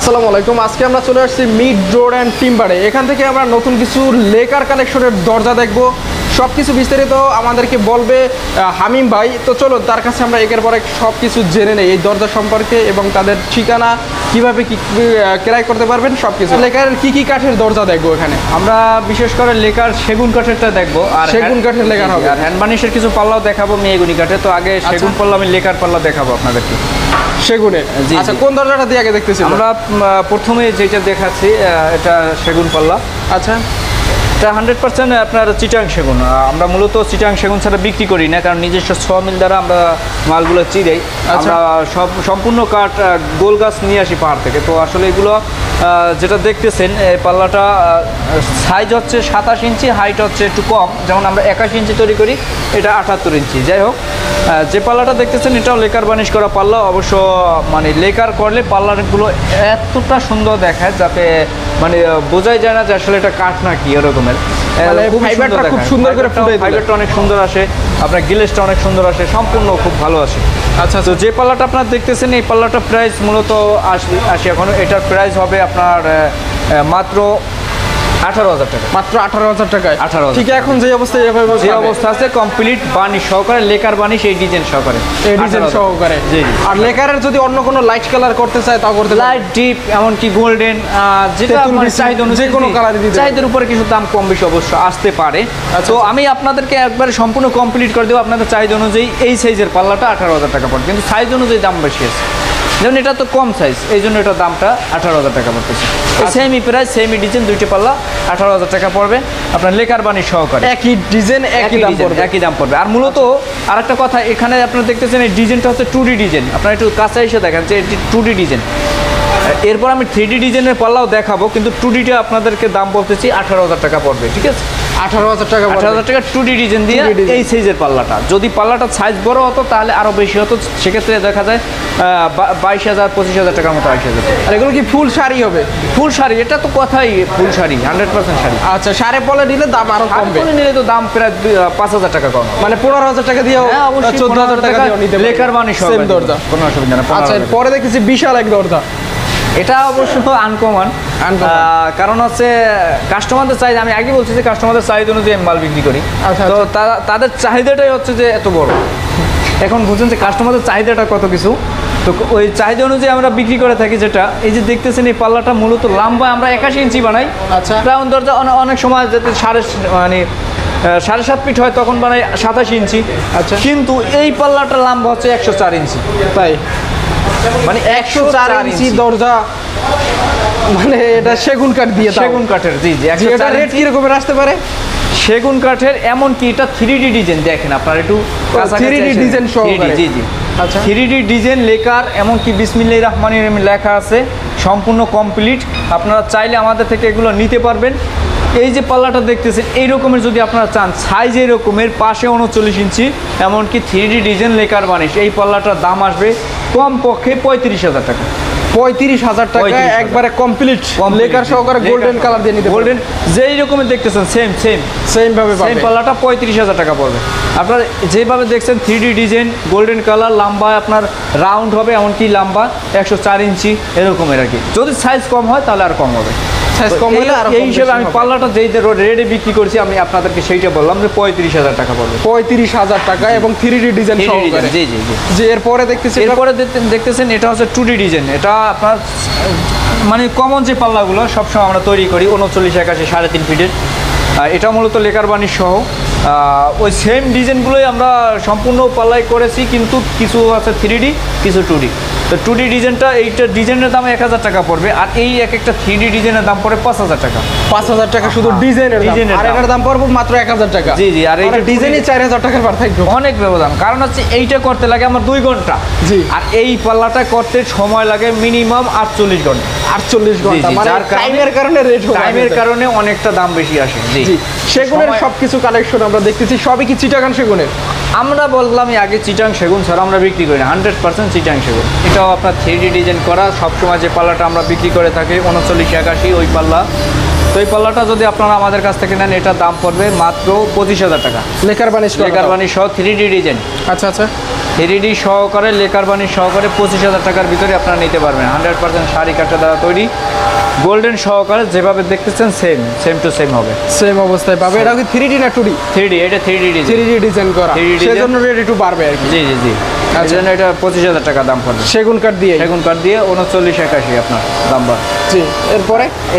আসসালামু আলাইকুম। আজকে আমরা চলে আসছি মিড ডোর অ্যান্ড টিম্বারে। এখান থেকে আমরা নতুন কিছু লেকার কালেকশনের দরজা দেখব। সব কিছু বিস্তারিত আমাদেরকে বলবে হামিম ভাই। তো চলো তার কাছে আমরা একের পর এক সব কিছু জেনে নেই এই দরজা সম্পর্কে এবং তাদের ঠিকানা, কিভাবে কি ক্রয় করতে পারবেন সব কিছু। লেকার কি কাঠের দরজা দেখবো এখানে? আমরা বিশেষ করে লেকার সেগুন কাঠেরটা দেখবো, আর সেগুন কাঠের লেকার হবে, আর হ্যান্ড বানিশের কিছু পাল্লাও দেখাবো মেহগুনি কাঠে। তো আগে সেগুন পাল্লা, আমি লেকার পাল্লা দেখাবো আপনাদেরকে সেগুনে। আচ্ছা, কোন দরজাটা দিয়ে আগে দেখতেছি আমরা? প্রথমে যেটা দেখাচ্ছি এটা সেগুন পাল্লা। আচ্ছা, এটা 100% আপনার চিটাং সেগুন। আমরা মূলত চিটাং সেগুন ছাড়া বিক্রি করি না, কারণ নিজস্ব সমিল দ্বারা আমরা মালগুলো চিরাই। আমরা সম্পূর্ণ কাঠ গোল গাছ নিয়ে আসি পাহাড় থেকে। তো আসলে এগুলো যেটা দেখতেছেন এই পাল্লাটা সাইজ হচ্ছে 27 ইঞ্চি, হাইট হচ্ছে একটু কম। যেমন আমরা 81 ইঞ্চি তৈরি করি, এটা 78 ইঞ্চি। যাই হোক, যে পাল্লাটা দেখতেছেন এটাও লেকার বানিশ করা পাল্লা। অবশ্য মানে লেকার করলে পাল্লাগুলো এতটা সুন্দর দেখায় যাতে মানে বোঝাই যায় না যে আসলে এটা কাঠ নাকি এরকমের। ফাইবারটা খুব সুন্দর করে ফুটাই, ফাইবারটা অনেক সুন্দর আসে, আপনার গ্লেজটা অনেক সুন্দর আসে, সম্পূর্ণ খুব ভালো আসে। আচ্ছা, তো যে পাল্লাটা আপনার দেখতেছেন এই পাল্লাটা প্রাইস মূলত আসি এখন এটার প্রাইস হবে আপনার মাত্র 18,000 টাকা। মাত্র 18,000 টাকায়? 18,000। ঠিক এখন যে অবস্থা, যে অবস্থা আছে কমপ্লিট বানিশ সহকারে, লেকার বানিশ এই ডিজাইন সহকারে, এই ডিজাইন সহকারে। জি। আর লেকারের যদি অন্য কোনো লাইট কালার করতে চায় তাও করতে, লাইট ডিপ এমনকি গোল্ডেন, যেটা আপনার চাহিদা অনুযায়ী যে কোনো কালার দিতে, চাহিদার উপরে কিছু দাম কম বেশি অবশ্য আসতে পারে। তো আমি আপনাদেরকে একবারে সম্পূর্ণ কমপ্লিট করে দেবো। আপনাদের চাহিদা অনুযায়ী এই সাইজের পাল্লাটা 18,000 টাকা পড়ে, কিন্তু সাইজ অনুযায়ী দাম বেশি আছে। যেমন এটা তো কম সাইজ, এই জন্য এটার দামটা 18,000 টাকা পড়তেছে। সেমই প্রাইস, সেমই ডিজাইন, দুইটি পাল্লা 18,000 টাকা পড়বে আপনার লেকার বানিশ সহকারে। একই ডিজাইন একই দাম পড়বে। আর মূলত আরেকটা কথা, এখানে আপনারা দেখতেছেন এই ডিজাইনটা হচ্ছে 2D ডিজাইন। আপনারা একটু কাছে এসে দেখেন যে এটি 2D ডিজাইন। এরপর আমি 3D ডিজাইনের পাল্লাও দেখাবো, কিন্তু 2Dটা আপনাদেরকে দাম বলতেছি 18,000 টাকা পড়বে। ঠিক আছে, 18,000 টাকা। 18,000 টাকা 2D ডিজাইন দিয়ে এই সাইজের পাল্লাটা। যদি পাল্লাটা সাইজ বড় হতো তাহলে আরো বেশি হতো, সেক্ষেত্রে দেখা যায় 22,000 25,000 টাকার মতো আসে যেত। আর এগুলো কি ফুল শাড়ি হবে? ফুল শাড়ি, এটা তো কথাই ফুল শাড়ি, 100% শাড়ি। আচ্ছা, সাড়ে পলে নিলে দাম আরো কমবে? নিলে তো দাম প্রায় 5,000 টাকা কম, মানে 15,000 টাকা দিয়েও, 14,000 টাকা দিয়েও নিতে পারবে লেকার বানিশ সেম দরজা, কোনো অসুবিধা না। আচ্ছা, পরে দেখতেছি বিশাল এক দরজা। এটা অবশ্য আনকমন, কারণ হচ্ছে কাস্টমারদের চাহিদা, আমি আগে বলছি যে কাস্টমারদের চাহিদা অনুযায়ী আমি মাল বিক্রি করি। তো তাদের চাহিদাটাই হচ্ছে যে এত বড়। এখন বুঝছেন যে কাস্টমারদের চাহিদাটা কত কিছু, তো ওই চাহিদা অনুযায়ী আমরা বিক্রি করে থাকি। যেটা এই যে দেখতেছেন এই পাল্লাটা মূলত লম্বা আমরা 81 ইঞ্চি বানাই। আচ্ছা, রাউন্ড দরজা অনেক সময় যাতে 7.5 ফিট হয় তখন বানাই 27 ইঞ্চি। আচ্ছা, কিন্তু এই পাল্লাটা লম্বা হচ্ছে 104 ইঞ্চি। তাই মানে 104 ইঞ্চি দরজা, মানে এটা সেগুন কাঠ দিয়ে, সেগুন কাঠের। জি জি। এটা রেট কি রকমের আসতে পারে? সেগুন কাঠের, এমনকি এটা 3D ডিজাইন দেখেন আপনারা একটু 3D ডিজাইন সহকারে। জি জি। আচ্ছা, 3D ডিজাইন লেকার, এমনকি বিসমিল্লাহির রহমানির রহিম লেখা আছে, সম্পূর্ণ কমপ্লিট। আপনারা চাইলে আমাদের থেকে এগুলো নিতে পারবেন। এই যে পাল্লাটা দেখতেছেন এই রকমের যদি আপনারা চান, সাইজ এই রকমের, পাশে 39 ইঞ্চি, এমনকি 3D ডিজাইন লেকার বানিশ, এই পাল্লাটার দাম আসবে কমপক্ষে 35,000 টাকা। 35,000 টাকা একবারে কমপ্লিট লেকার সহকারে, গোল্ডেন কালার দিয়ে নিতে, গোল্ডেন যেই রকমের দেখতেছেন সেম ভাবে পাবেন। পাল্লাটা 35,000 টাকা পড়বে। আপনার যেভাবে দেখছেন 3D ডিজাইন, গোল্ডেন কালার, লম্বা আপনার রাউন্ড হবে, এমনকি লম্বা 104 ইঞ্চি এরকমের আর কি। যদি সাইজ কম হয় তাহলে আর কম হবে, সাইজ কম হলে আর এই হিসেবে আমি পাল্লাটা যেই রেটে বিক্রি করছি আমি আপনাদেরকে সেইটা বললাম যে 35,000 টাকা পড়বে। 35,000 টাকা এবং 3D ডিজাইন সহকারে। জি জি জি। যে এরপরে দেখতেছেন এটা হচ্ছে 2D ডিজাইন। এটা আপনার মানে কমন যে পাল্লাগুলো সবসময় আমরা তৈরি করি 39 81 3.5 ফিটের, এটা মূলত লেকার বানিশ সহ ওই সেম ডিজাইনগুলোই আমরা সম্পূর্ণ পাল্লাই করেছি, কিন্তু কিছু আছে 3D, কিছু 2D। তো 2D ডিজাইনটা, এইটা ডিজাইনের দাম 1,000 টাকা পড়বে, আর এই একটা 3D ডিজাইনের দাম পড়ে 5,000 টাকা। 5,000 টাকা শুধু ডিজাইনের, আর এটার দাম পড়বে মাত্র 1,000 টাকা। জি জি। আর এইটা ডিজাইনই 4,000 টাকার পার্থক্য, অনেক ব্যবধান। কারণ হচ্ছে এইটা করতে লাগে আমার 2 ঘন্টা, জি, আর এই পাল্লাটা করতে সময় লাগে মিনিমাম 48 ঘন্টা। 48 ঘন্টা, মানে টাইমের কারণে রেট, টাইমের কারণে অনেকটা দাম বেশি আসে। জি। সেগুনের সবকিছু কালেকশন আমরা দেখতেছি, সবই কি চিটাগাং সেগুনের? আমরা বললাম আগে চিটাং সেগুন ছাড়া আমরা বিক্রি করি না, 100% চিটাং সেগুন। এটাও আপনার 3D ডিজাইন করা। সবসময় যে পাল্লাটা আমরা বিক্রি করে থাকি 39 81 ওই পাল্লা তো এই পাল্লাটা যদি আপনারা আমাদের কাছ থেকে নেন, এটার দাম পড়বে মাত্র 25,000 টাকা। লেকার বানিশ লেকার বানিশ সহ 3D ডিজাইন, আচ্ছা আচ্ছা 3D সহকারে লেকার বানিশ সহকারে 25,000 টাকার ভিতরে আপনারা নিতে পারবেন। 100% শাড়ি কাটা দ্বারা তৈরি, গোল্ডেন সহকারে যেভাবে দেখতেছেন সেম টু সেম হবে, সেম অবস্থায় পাবে। এটা কি 3D না 2D? 3D, এটা 3D ডিজাইন, 3D ডিজাইন করা, 3D ডিজাইন। সেজন্য রেট একটু বাড়বে আর কি। জি জি জি, এই জন্য এটা 25,000 টাকা দাম পড়বে। সেগুন কাঠ দিয়ে, সেগুন কাঠ দিয়ে 3981 আপনার দাম বাড়বে। জি।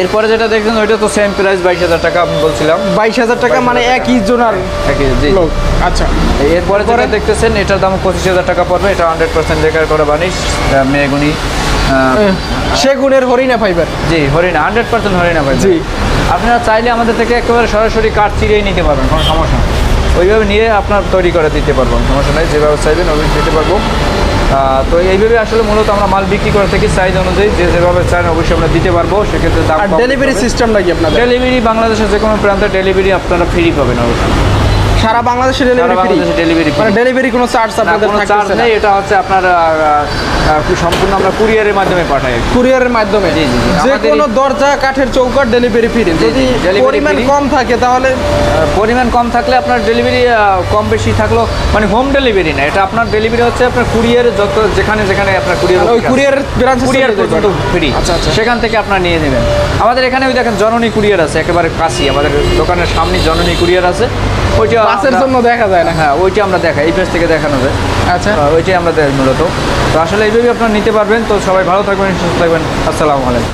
এরপরে যেটা দেখছেন ওইটা তো সেম প্রাইস 22,000 টাকা আমি বলছিলাম। 22,000 টাকা, মানে একই জোনার একই, জি। লোক। আচ্ছা, এরপরে যেটা দেখতেছেন এটার দাম 25,000 টাকা পড়বে। এটা 100% লেকার করা বানিশ, মেহগনি, সেগুনের হরিণা ফাইবার। জি, হরিণা, 100% হরিণা ফাইবার। জি। আপনারা চাইলে আমাদের থেকে একেবারে সরাসরি কাঠ চিরিয়ে নিতে পারবেন, কোনো সমস্যা নেই। ওইভাবে নিয়ে আপনার তৈরি করে দিতে পারবো, সমস্যা নেই। যেভাবে চাইবেন ওইভাবে দিতে পারবো। তো এইভাবে আসলে মূলত আমরা মাল বিক্রি করে থাকি সাইজ অনুযায়ী, যেভাবে চান অবশ্যই আমরা দিতে পারবো। সেক্ষেত্রে দাম। আর ডেলিভারি সিস্টেম নাকি আপনাদের? ডেলিভারি বাংলাদেশের যে কোনো প্রান্তে ডেলিভারি আপনারা ফ্রি পাবেন অবশ্যই। সারা বাংলাদেশে ডেলিভারি ফ্রি? ডেলিভারি, মানে ডেলিভারি কোনো চার্জ আপনাদের চার্জ থাকছে না? নেই। এটা হচ্ছে আপনার সম্পূর্ণ আমরা কুরিয়ারের মাধ্যমে পাঠাই। কুরিয়ারের মাধ্যমে? জি জি। যে কোনো দরজা কাঠের চৌকাঠ ডেলিভারি ফ্রি। যদি পরিমাণ কম থাকে তাহলে? পরিমাণ কম থাকলে আপনার ডেলিভারি কম বেশি থাকলেও, মানে হোম ডেলিভারি না, এটা আপনার ডেলিভারি হচ্ছে আপনার কুরিয়ারে যত যেখানে আপনার কুরিয়ার, ওই কুরিয়ারের ব্রাঞ্চ কুরিয়ার পর্যন্ত ফ্রি। আচ্ছা আচ্ছা। সেখান থেকে আপনার নিয়ে নেবেন। আমাদের এখানে ওই দেখেন জননী কুরিয়ার আছে, একেবারে কাছে আমাদের দোকানের সামনে জননী কুরিয়ার আছে। ওইটা বাসের জন্য দেখা যায় না? হ্যাঁ, ওইটা আমরা দেখাই, এই পেজ থেকে দেখানো যায়। আচ্ছা, ওইটাই আমরা দেখাই মূলত। তো আসলে এইভাবেই আপনারা নিতে পারবেন। তো সবাই ভালো থাকবেন, সুস্থ থাকবেন। আসসালামু আলাইকুম।